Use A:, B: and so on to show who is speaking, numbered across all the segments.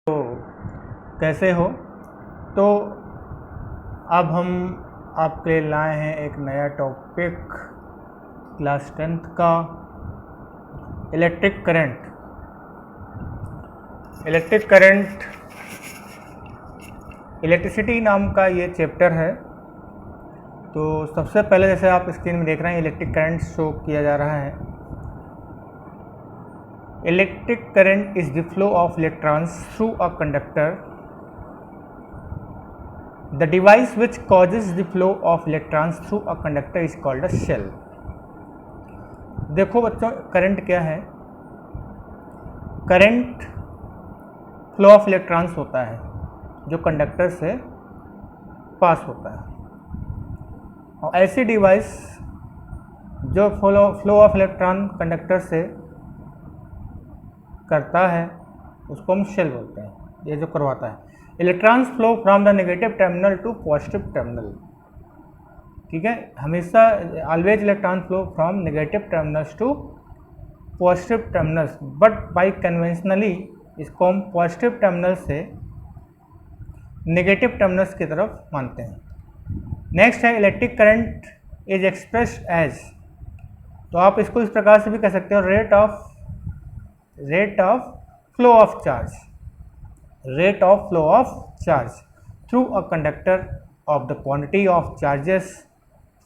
A: तो कैसे हो। तो अब हम आपके लिए लाए हैं एक नया टॉपिक क्लास 10th का इलेक्ट्रिक करंट इलेक्ट्रिसिटी नाम का ये चैप्टर है। तो सबसे पहले जैसे आप स्क्रीन में देख रहे हैं इलेक्ट्रिक करंट शो किया जा रहा है। Electric current is the flow of electrons through a conductor. The device which causes the flow of electrons through a conductor is called a cell. देखो बच्चों, करंट क्या है? करंट फ्लो ऑफ इलेक्ट्रॉन्स होता है जो कंडक्टर से पास होता है, और ऐसी डिवाइस जो फ्लो ऑफ इलेक्ट्रॉन कंडक्टर से करता है उसको हम शेल बोलते हैं, ये जो करवाता है। Electrons flow from the negative terminal to positive terminal. ठीक है, हमेशा always electron flow from negative terminals to positive terminals, but by conventionally इसको हम पॉजिटिव टर्मिनल से नेगेटिव टर्मिनल्स की तरफ मानते हैं। नेक्स्ट है electric current is expressed as, तो आप इसको इस प्रकार से भी कह सकते हो, rate of flow of charge, rate of flow of charge through a conductor of the quantity of charges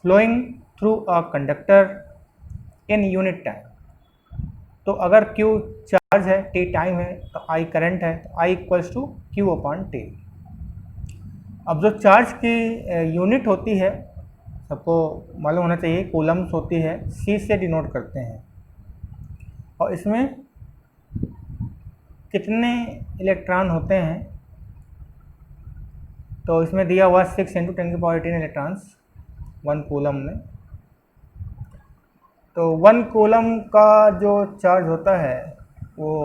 A: flowing through a conductor in unit time। तो अगर Q चार्ज है, T टाइम है, तो I करंट है, तो I equals to Q upon T। अब जो charge की यूनिट होती है, सबको मालूम होना चाहिए, कूलम्स होती है, C से डिनोट करते हैं, और इसमें कितने इलेक्ट्रॉन होते हैं, तो इसमें दिया हुआ 6 × 10⁻18 इलेक्ट्रॉन्स 1 कूलम में। तो 1 कूलम का जो चार्ज होता है वो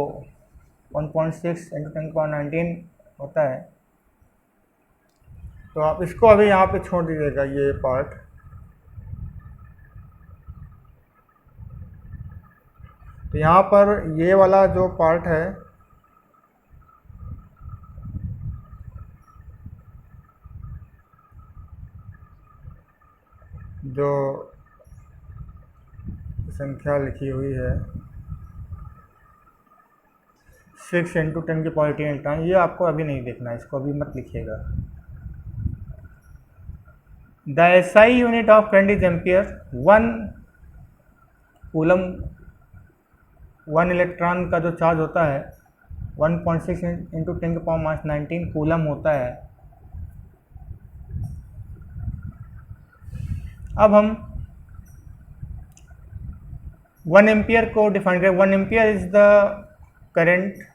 A: 1.6 × 10⁻19 होता है। तो आप इसको अभी यहाँ पे छोड़ दीजिएगा, ये पार्ट। तो यहाँ पर ये वाला जो पार्ट है, जो संख्या लिखी हुई है 6 × 10⁻18 इलेक्ट्रॉन, ये आपको अभी नहीं देखना है, इसको अभी मत लिखिएगा। The SI unit of current is ampere. 1 coulomb, 1 electron का जो चार्ज होता है 1.6 × 10⁻19 कूलम होता है। अब हम 1 एम्पियर को डिफाइन करें। 1 ampere is the current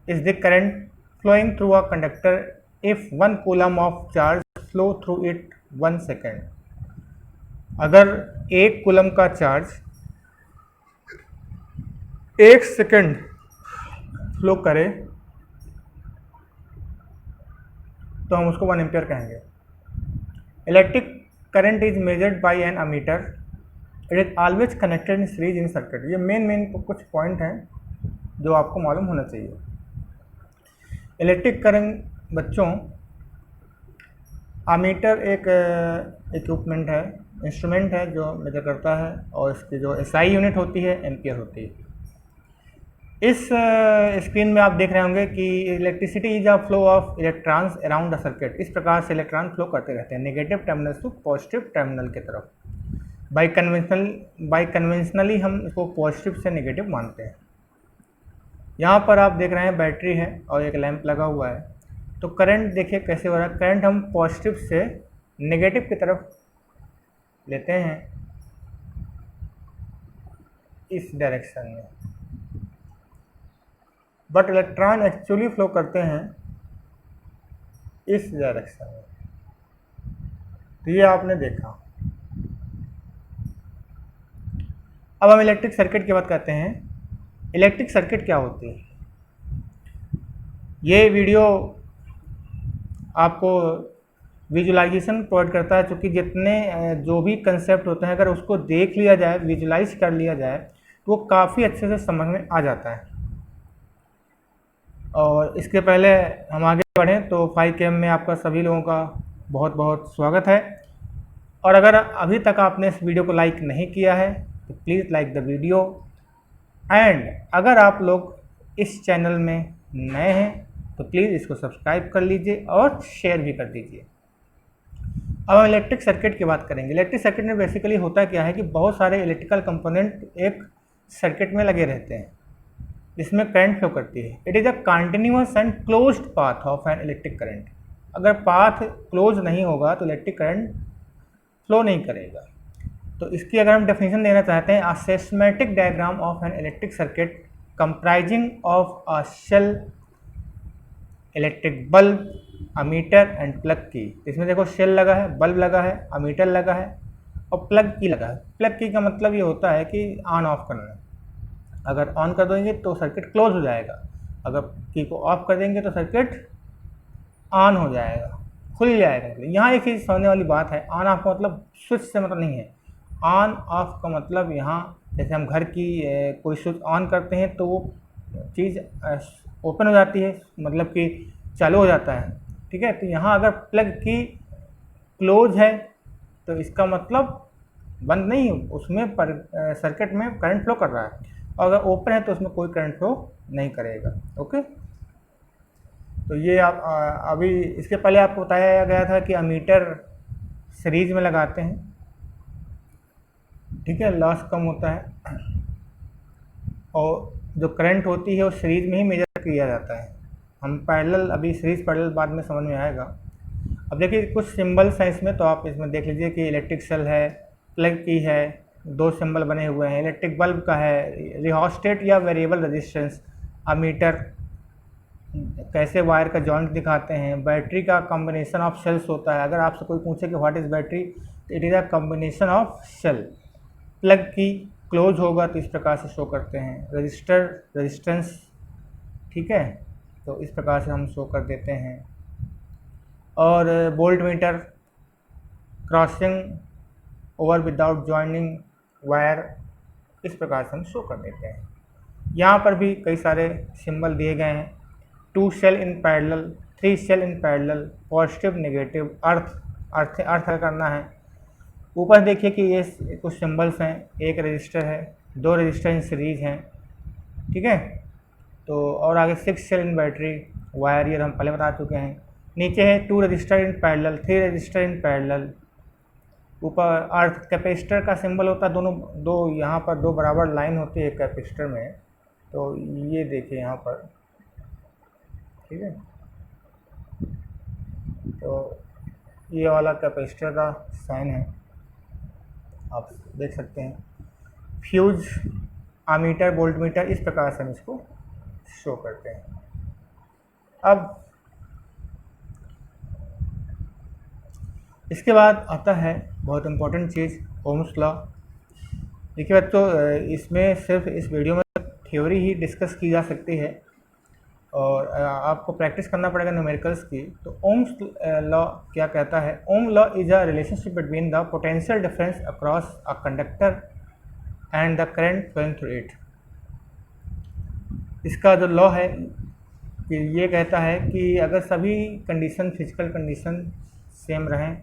A: is the current flowing through a conductor if 1 coulomb of charge flow through it 1 second। अगर 1 कूलम का चार्ज 1 सेकेंड फ्लो करे तो हम उसको 1 एम्पियर कहेंगे। Electric current is measured by an ammeter, it is always connected in series in circuit. ये main कुछ point हैं जो आपको मालूम होना चाहिए। इलेक्ट्रिक करंट बच्चों, अमीटर एक इक्विपमेंट है, इंस्ट्रूमेंट है जो मेजर करता है, और इसकी जो SI यूनिट होती है एम्पियर होती है। इस स्क्रीन में आप देख रहे होंगे कि electricity is a flow of electrons around the circuit. इस प्रकार से इलेक्ट्रॉन फ्लो करते रहते हैं negative terminal to positive terminal की तरफ। बाय कन्वेंशनली हम इसको पॉजिटिव से नेगेटिव मानते हैं। यहाँ पर आप देख रहे हैं बैटरी है और एक लैंप लगा हुआ है। तो करंट देखिए कैसे हो रहा है, करंट हम पॉजिटिव से नेगेटिव की तरफ लेते हैं इस डायरेक्शन में, बट इलेक्ट्रॉन एक्चुअली फ्लो करते हैं इस डायरेक्शन में। तो ये आपने देखा। अब हम इलेक्ट्रिक सर्किट की बात करते हैं। इलेक्ट्रिक सर्किट क्या होती है? ये वीडियो आपको विजुलाइजेशन प्रोवाइड करता है, क्योंकि जितने जो भी कंसेप्ट होते हैं अगर उसको देख लिया जाए, विजुलाइज कर लिया जाए, तो वो काफ़ी अच्छे से समझ में आ जाता है। और इसके पहले हम आगे बढ़ें तो 5KM में आपका सभी लोगों का बहुत बहुत स्वागत है। और अगर अभी तक आपने इस वीडियो को लाइक नहीं किया है तो please like the video, and अगर आप लोग इस चैनल में नए हैं तो प्लीज़ इसको सब्सक्राइब कर लीजिए और शेयर भी कर दीजिए। अब हम इलेक्ट्रिक सर्किट की बात करेंगे। इलेक्ट्रिक सर्किट में बेसिकली होता क्या है कि बहुत सारे इलेक्ट्रिकल कंपोनेंट एक सर्किट में लगे रहते हैं जिसमें करंट फ्लो करती है। It is a continuous and closed path of an electric current. अगर पाथ क्लोज नहीं होगा तो इलेक्ट्रिक करंट फ्लो नहीं करेगा। तो इसकी अगर हम डेफिनेशन देना चाहते हैं, a systematic diagram of an electric circuit comprising of a cell, electric bulb, ammeter and plug की। इसमें देखो सेल लगा है, बल्ब लगा है, अमीटर लगा है और प्लग की लगा है। प्लग की का मतलब ये होता है कि ऑन ऑफ करना। अगर ऑन कर देंगे तो सर्किट क्लोज हो जाएगा, अगर की को ऑफ कर देंगे तो सर्किट ऑन हो जाएगा, खुल जाएगा। यहाँ एक चीज़ समझने वाली बात है, ऑन ऑफ का मतलब स्विच से मतलब नहीं है। ऑन ऑफ का मतलब यहाँ जैसे हम घर की कोई स्विच ऑन करते हैं तो वो चीज़ ओपन हो जाती है, मतलब कि चालू हो जाता है, ठीक है। तो यहाँ अगर प्लग की क्लोज है तो इसका मतलब बंद नहीं, उसमें पर सर्किट में करंट फ्लो कर रहा है, और अगर ओपन है तो उसमें कोई करंट फ्लो नहीं करेगा। ओके, तो ये आप अभी इसके पहले आपको बताया गया था कि अमीटर सीरीज में लगाते हैं, ठीक है, लॉस कम होता है, और जो करंट होती है वो सीरीज में ही मेजर किया जाता है। हम पैरेलल, अभी सीरीज पैरेलल बाद में समझ में आएगा। अब देखिए कुछ सिंबल्स हैं इसमें, तो आप इसमें देख लीजिए कि इलेक्ट्रिक सेल है, प्लग की है, दो सिंबल बने हुए हैं, इलेक्ट्रिक बल्ब का है, रिहोस्टेट या वेरिएबल रेजिस्टेंस, अमीटर कैसे वायर का जॉइंट दिखाते हैं, बैटरी का कॉम्बिनेशन ऑफ सेल्स होता है। अगर आपसे कोई पूछे कि व्हाट इज़ बैटरी, तो it is a combination of cell. Plug की क्लोज होगा तो इस प्रकार से शो करते हैं, रजिस्टर रेजिस्टेंस, ठीक है, तो इस प्रकार से हम शो कर देते हैं। और volt meter, crossing over without joining wire, इस प्रकार से हम शो कर देते हैं। यहाँ पर भी कई सारे सिंबल दिए गए हैं, 2 cell in parallel, 3 cell in parallel, positive negative, earth करना है। ऊपर देखिए कि ये कुछ सिंबल्स हैं, एक रजिस्टर है, 2 रजिस्टर इन सीरीज हैं, ठीक है। तो और आगे 6 सेल इन बैटरी वायर, ये हम पहले बता चुके हैं। नीचे है 2 register in parallel, 3 register in parallel. ऊपर अर्थ कैपेसिटर का सिंबल होता है, दोनों दो यहाँ पर 2 बराबर लाइन होती है कैपेसिटर में, तो ये देखिए यहाँ पर, ठीक है। तो ये वाला कैपेसिटर का साइन है, आप देख सकते हैं। फ्यूज, अमीटर, वोल्ट मीटर, इस प्रकार से हम इसको शो करते हैं। अब इसके बाद आता है बहुत इम्पोर्टेंट चीज़, ओम्स लॉ। देखिए बच्चों, इसमें सिर्फ इस वीडियो में थ्योरी ही डिस्कस की जा सकती है और आपको प्रैक्टिस करना पड़ेगा न्यूमेरिकल्स की। तो ओम्स लॉ क्या कहता है? Ohm law is a relationship between the potential difference across a conductor and the current flowing through it. इसका जो लॉ है कि ये कहता है कि अगर सभी कंडीशन, फिजिकल कंडीशन सेम रहें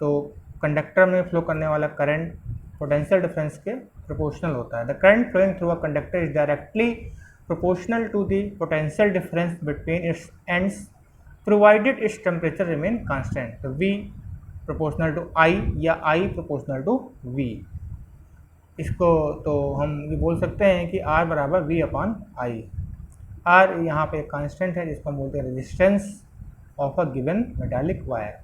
A: तो कंडक्टर में फ्लो करने वाला करंट पोटेंशियल डिफरेंस के प्रोपोर्शनल होता है। The current flowing through a conductor is directly proportional to the potential difference between its ends provided its temperature remain constant। तो V proportional to I या I proportional to V। इसको तो हम ये बोल सकते हैं कि R बराबर V अपॉन I। R यहाँ पे कांस्टेंट है जिसको हम बोलते हैं resistance of a given metallic wire.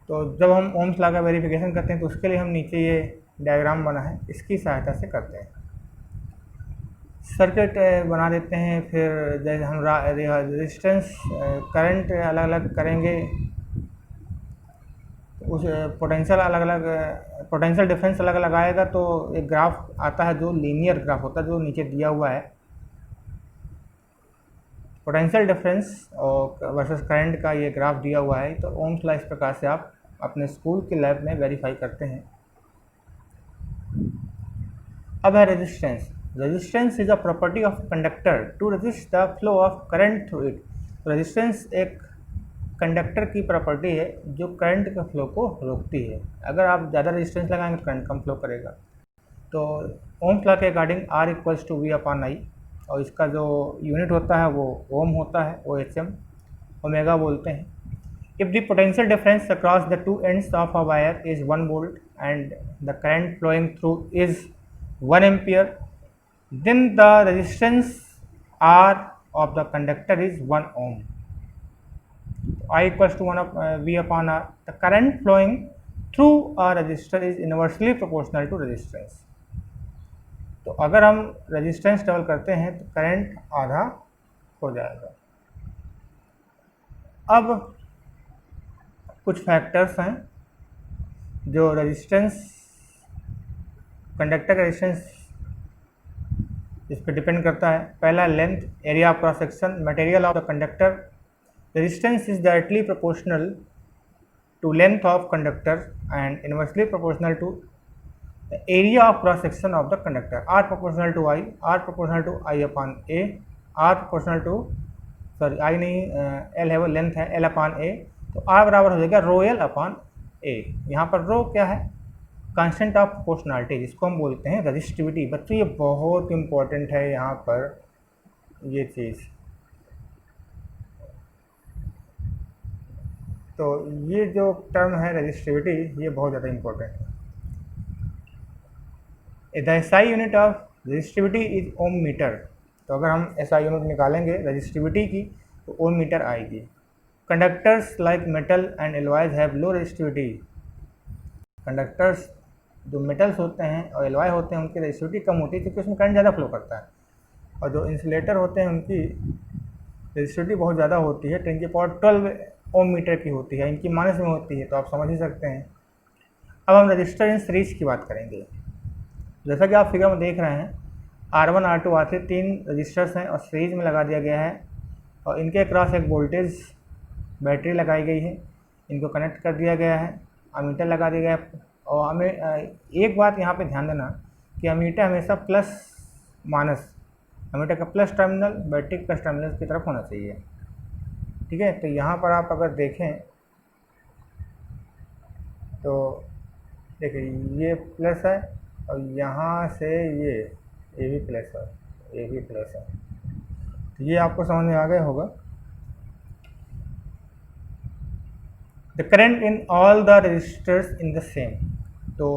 A: तो जब हम ओम्स लॉ का वेरिफिकेशन करते हैं तो उसके लिए हम नीचे ये डायग्राम बना है, इसकी सहायता से करते हैं। सर्किट बना देते हैं, फिर जैसे हम रेजिस्टेंस करंट अलग अलग करेंगे, उस पोटेंशियल अलग अलग, पोटेंशियल डिफरेंस अलग अलग आएगा, तो एक ग्राफ आता है जो लीनियर ग्राफ होता है, जो नीचे दिया हुआ है। पोटेंशियल डिफरेंस और वर्सेस करंट का ये ग्राफ दिया हुआ है। तो ओम्स लॉ इस प्रकार से आप अपने स्कूल के लैब में वेरीफाई करते हैं। अब है resistance. Resistance is a property of conductor to resist the flow of current through it. Resistance एक कंडक्टर की प्रॉपर्टी है जो करंट के फ्लो को रोकती है। अगर आप ज़्यादा रेजिस्टेंस लगाएंगे तो करंट कम फ्लो करेगा। तो ओम्स लॉ के according R equals to V upon I, और इसका जो यूनिट होता है वो ओम होता है, OHM, ओमेगा बोलते हैं। If the potential difference across the two ends of a wire is 1 volt and the current flowing through is 1 ampere, then the resistance R of the conductor is 1 ohm. I equals to 1 of V upon R. The current flowing through a resistor is inversely proportional to resistance. तो अगर हम resistance double करते हैं तो current आधा हो जाएगा। अब कुछ फैक्टर्स हैं जो रेजिस्टेंस, कंडक्टर का रेजिस्टेंस इस पर डिपेंड करता है। पहला length, area of cross section, material of the conductor. Resistance is directly proportional to length of conductor and inversely proportional to area of cross section of the conductor. R proportional to I, R proportional to I upon A, R proportional to, sorry I नहीं, L है वो length है, L upon ए। तो are बराबर हो जाएगा rho L upon ए। यहाँ पर रो क्या है? कांस्टेंट ऑफ प्रोपोर्शनलिटी, जिसको हम बोलते हैं रजिस्टिविटी। बच्चों ये बहुत इंपॉर्टेंट है यहाँ पर ये चीज़। तो ये जो टर्म है रजिस्टिविटी, ये बहुत ज़्यादा इंपॉर्टेंट है। The SI unit of resistivity is ohm metre. तो अगर हम एसआई यूनिट निकालेंगे रजिस्टिविटी की तो ओम मीटर आएगी। Conductors like metal and alloys have low resistivity. Conductors जो मेटल्स होते हैं और एलॉय होते हैं उनकी रजिस्टिविटी कम होती है क्योंकि उसमें करंट ज़्यादा फ्लो करता है। और जो इंसुलेटर होते हैं उनकी रजिस्टिविटी बहुत ज़्यादा होती है, 10 की पावर 12 ओम मीटर की होती है, इनकी माइनस में होती है। तो आप समझ ही सकते हैं। अब हम रजिस्टर इन सीरीज की बात करेंगे। जैसा कि आप फिगर में देख रहे हैं, R1, R2, R3 तीन रजिस्टर्स हैं और सीरीज में लगा दिया गया है और इनके अक्रॉस एक वोल्टेज बैटरी लगाई गई है। इनको कनेक्ट कर दिया गया है, अमीटर लगा दिया गया है। और हमें एक बात यहाँ पे ध्यान देना कि अमीटर हमेशा प्लस माइनस, अमीटर का प्लस टर्मिनल बैटरी का प्लस टर्मिनल की तरफ होना चाहिए। ठीक है, तो यहाँ पर आप अगर देखें तो देखिए ये प्लस है और यहाँ से ये भी प्लस है, ये भी प्लस है। तो ये आपको समझ में आ गया होगा। The current in all the resistors in the same. तो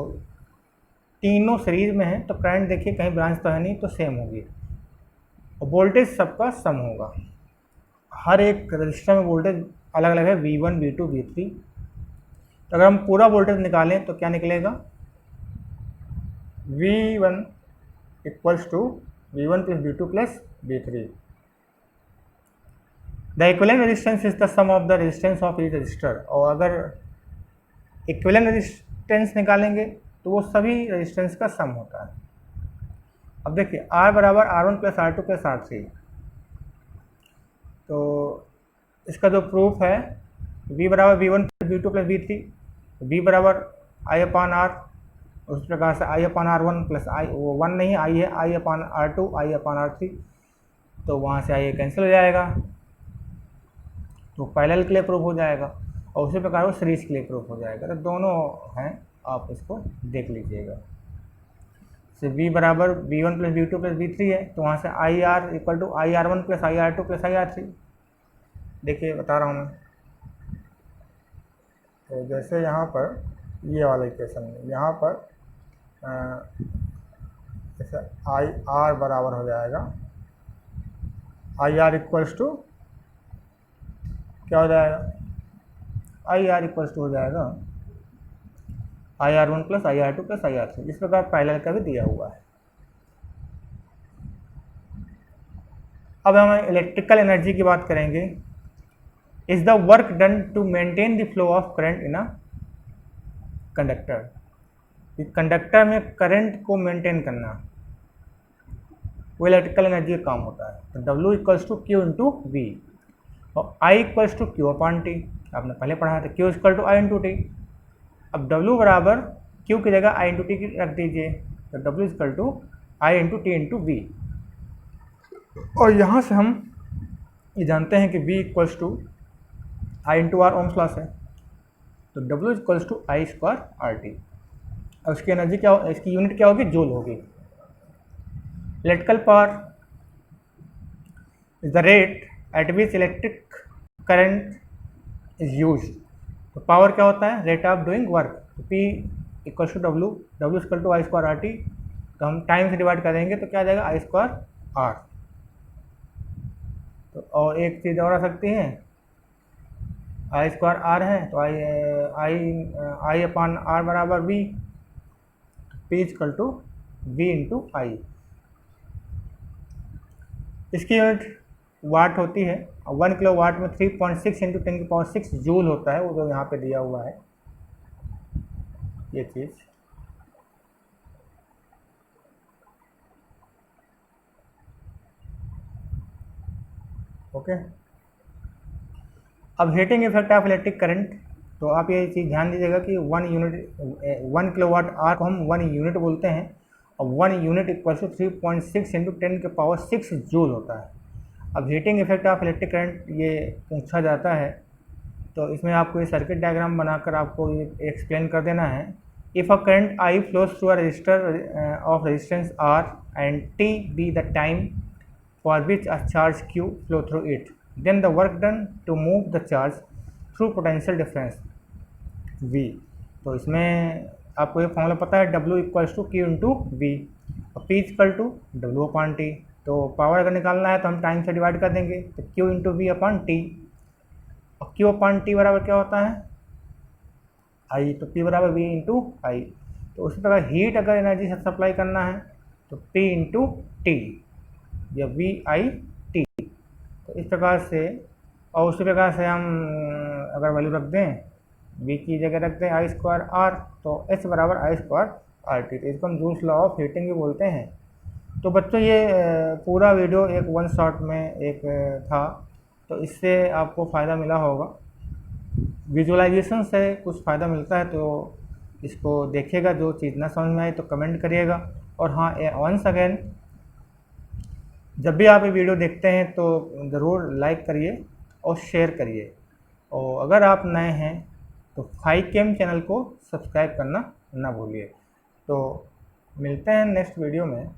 A: तीनों सीरीज में है तो करंट देखिए कहीं ब्रांच तो है नहीं, तो सेम होगी और वोल्टेज सबका सम होगा। हर एक रजिस्टर में वोल्टेज अलग अलग है, V1, V2, V3। तो अगर हम पूरा वोल्टेज निकालें तो क्या निकलेगा? V1 equals to V1 plus V2 plus V3। The equivalent resistance is the sum of the resistance of each resistor. और अगर इक्विवेलेंट रेजिस्टेंस निकालेंगे तो वो सभी रेजिस्टेंस का सम होता है। अब देखिए R बराबर R1 plus R2 plus R3। तो इसका जो प्रूफ है V बराबर V1 plus V2 plus V3, V बराबर I अपान R, उस प्रकार से I upon R1 plus I, वो 1 नहीं I है, I upon R2, I upon R3। तो वहाँ से I कैंसिल हो जाएगा, तो पैरेलल के लिए प्रूफ हो जाएगा और उसी प्रकार वो सीरीज के लिए प्रूफ हो जाएगा। तो दोनों हैं, आप इसको देख लीजिएगा। तो V बराबर V1 plus V2 plus V3 है, तो वहाँ से IR equal to IR1 plus IR2 plus IR3। देखिए बता रहा हूँ मैं। तो जैसे यहाँ पर ये वाला इक्वेशन है, यहाँ पर जैसे IR बराबर हो जाएगा, IR इक्वल्स टू क्या हो जाएगा? IR इक्वल्स टू हो जाएगा IR1 plus IR2 plus IR3। इस प्रकार पैरेलल का भी दिया हुआ है। अब हम इलेक्ट्रिकल एनर्जी की बात करेंगे। Is the work done to maintain the flow of current in a conductor. Conductor में करंट को मेंटेन करना, वो इलेक्ट्रिकल एनर्जी का काम होता है। तो W equals to Q into V और I equals to Q upon T, आपने पहले पढ़ा था Q equal to I into T. अब W बराबर Q की जगह I इंटू टी की रख दीजिए, तो W equal to I into T into V. और यहाँ से हम ये जानते हैं कि V equals to I into R, Ohm's law है, तो W equals to I square R T. और उसकी एनर्जी क्या हो, इसकी यूनिट क्या होगी, जूल होगी। Electrical power is the rate at which electric current is use. तो पावर क्या होता है, रेट ऑफ डूइंग वर्क। तो P equal to W equal to I square R T. तो हम टाइम से डिवाइड करेंगे तो क्या आ जाएगा, आई स्क्वायर आर। तो और एक चीज़ और आ सकती है, आई स्क्वायर आर है तो आई अपॉन आर बराबर V, P equal to V into I. इसकी यूनिट वाट होती है, 1 किलो वाट में 3.6 इंटू 10 की पावर 6 जूल होता है, वो जो यहाँ पे दिया हुआ है ये चीज़। ओके, अब heating effect of electric current. तो आप ये चीज़ ध्यान दीजिएगा कि 1 किलो वाट आर को हम 1 यूनिट बोलते हैं और 1 यूनिट इक्वल टू 3.6 इंटू 10 के पावर 6 जूल होता है। अब heating effect of electric current ये पूछा जाता है, तो इसमें आपको ये सर्किट डायग्राम बनाकर आपको ये एक्सप्लेन कर देना है। If a current I flows through a resistor of resistance R and T be the time for which a charge Q flow through it, then the work done to move the charge through potential difference V। तो इसमें आपको ये formula पता है, W equals to Q into V और P equal to W upon T. तो power अगर निकालना है तो हम टाइम से डिवाइड कर देंगे, तो Q into V upon T. और Q अपॉन टी बराबर क्या होता है, I, तो P बराबर V इंटू आई। तो उसी प्रकार हीट अगर एनर्जी से सप्लाई करना है तो P इंटू टी या वी आई टी। तो इस प्रकार से, और उसी प्रकार से हम अगर वैल्यू रख दें, V की जगह रख दें आई स्क्वायर आर, तो H बराबर आई स्क्वायर आर टी। तो इसको हम जूल्स लॉ ऑफ हीटिंग भी बोलते हैं। तो बच्चों ये पूरा वीडियो एक वन शॉट में एक था, तो इससे आपको फ़ायदा मिला होगा। विजुअलाइजेशन से कुछ फ़ायदा मिलता है तो इसको देखिएगा, जो चीज़ ना समझ में आए तो कमेंट करिएगा। और हाँ, वंस अगेन, जब भी आप ये वीडियो देखते हैं तो ज़रूर लाइक करिए और शेयर करिए। और अगर आप नए हैं तो 5KM चैनल को सब्सक्राइब करना ना भूलिए। तो मिलते हैं नेक्स्ट वीडियो में।